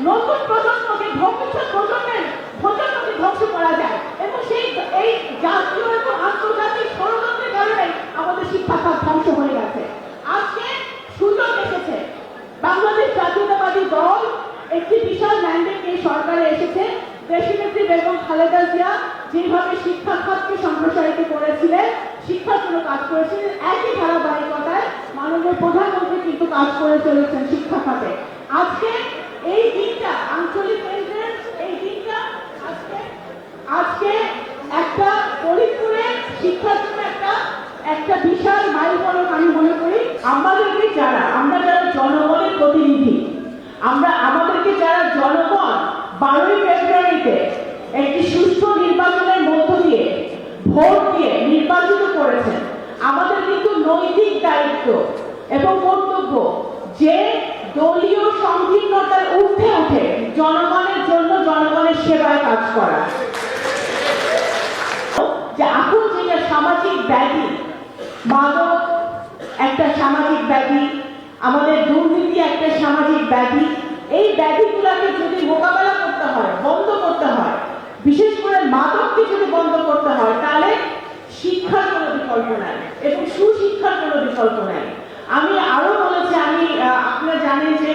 নতুন প্রজন্মকে, ভবিষ্যৎ প্রজন্মকে ধ্বংস করা যায়। এবং এই জাতীয় এবং আন্তর্জাতিক ষড়যন্ত্রের কারণে আমাদের শিক্ষা খাত ধ্বংস হয়ে গেছে। আজকে সুযোগ এসেছে, বাংলাদেশ জাতীয়তাবাদী দল একটি বিশাল ম্যান্ডেট নিয়ে সরকারে এসেছে। দেশনেত্রী বেগম খালেদা জিয়া যেভাবে শিক্ষা খাতকে সম্প্রসারিত করেছিলেন, শিক্ষার জন্য কাজ করেছিলেন, একই ধারাবাহিকতায় মাননীয় প্রধানমন্ত্রী কিন্তু কাজ করে চলেছেন শিক্ষা খাতে। আজকে এই দিনটা, আঞ্চলিক কেন্দ্রের এই দিনটা আজকে একটা ফরিদপুরে শিক্ষার জন্য একটা বিশাল মাইলফলক আমি মনে করি। আমরা যারা জনগণের প্রতিনিধি, আমাদেরকে যারা জনগণ 12ই ফেব্রুয়ারিতে একটি সুষ্ঠু নির্বাচনের মধ্য দিয়ে ভোট দিয়ে নির্বাচিত করেছেন, আমাদের কিন্তু নৈতিক দায়িত্ব এবং কর্তব্য যে দলীয় সংকীর্ণতার ঊর্ধ্বে উঠে জনগণের জন্য, জনগণের সেবায় কাজ করা। যে এখন যেটা সামাজিক ব্যাধি, মাদক একটা সামাজিক ব্যাধি, আমাদের দুর্নীতি একটা সামাজিক ব্যাধি, এই ব্যাধিগুলোকে যদি মোকাবেলা করতে হয়, বন্ধ করতে হয়, বিশেষ করে মাদককে যদি বন্ধ করতে হয়, তাহলে শিক্ষার কোনো বিকল্প নাই এবং সুশিক্ষার কোনো বিকল্প নাই। আমি আরো বলেছি, আপনারা জানেন যে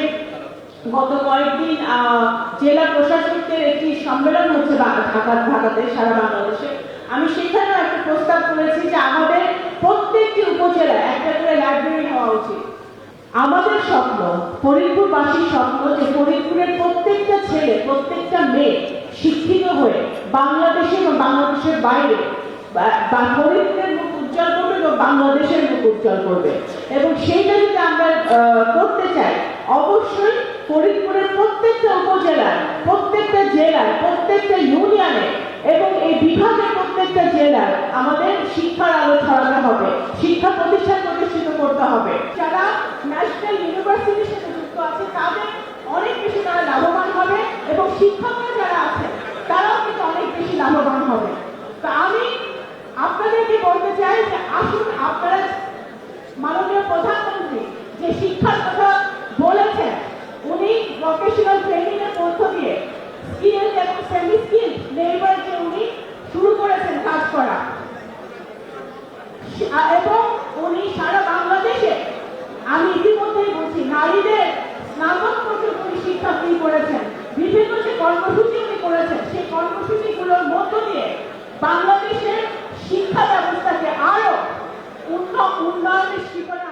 গত কয়েকদিন জেলা প্রশাসকদের একটি সম্মেলন হচ্ছে ঢাকাতে, সারা বাংলাদেশে। আমি সেখানেও একটা প্রস্তাব করেছি যে আমাদের প্রত্যেকটি উপজেলায় একটা করে লাইব্রেরি হওয়া উচিত। আমাদের স্বপ্ন, ফরিদপুরবাসীর স্বপ্ন, যে ফরিদপুরের প্রত্যেকটা ছেলে, প্রত্যেকটা মেয়ে শিক্ষিত হয়ে বাংলাদেশে এবং বাংলাদেশের বাইরে ফরিদপুরের মুখ উজ্জ্বল করবে এবং বাংলাদেশের মুখ উজ্জ্বল করবে। এবং সেইটা যদি আমরা করতে চাই, অবশ্যই ফরিদপুরের প্রত্যেকটা উপজেলায়, প্রত্যেকটা জেলায়, প্রত্যেকটা ইউনিয়নে এবং এই বিভাগের প্রত্যেকটা জেলায় আমাদের শিক্ষার আলো ছড়াতে হবে, শিক্ষা প্রতিষ্ঠান প্রতিষ্ঠিত করতে হবে। যারা ন্যাশনাল ইউনিভার্সিটির সাথে যুক্ত আছে তাদের অনেক বেশি তারা লাভবান হবে এবং শিক্ষকরা যারা আছে তারাও কিন্তু অনেক বেশি লাভবান হবে। তা আমি আপনাদেরকে বলতে চাই যে আসুন, আপনারা মাননীয় প্রধানমন্ত্রী যে শিক্ষার কথা বলেছেন, উনি প্রফেশনাল ট্রেনিং এর মধ্য দিয়ে স্কিল এবং সেমি স্কিল লেবার যে উনি শুরু করেছেন কাজ করা, এবং উনি সারা বাংলাদেশে, আমি ইতিমধ্যেই বলছি, নারীদের স্নাতক পর্যন্ত উনি শিক্ষা ফ্রি করেছেন। বিভিন্ন যে কর্মসূচি উনি করেছেন, সেই কর্মসূচিগুলোর মধ্য দিয়ে বাংলাদেশের শিক্ষা ব্যবস্থাকে আরো উন্নয়নের শিখরে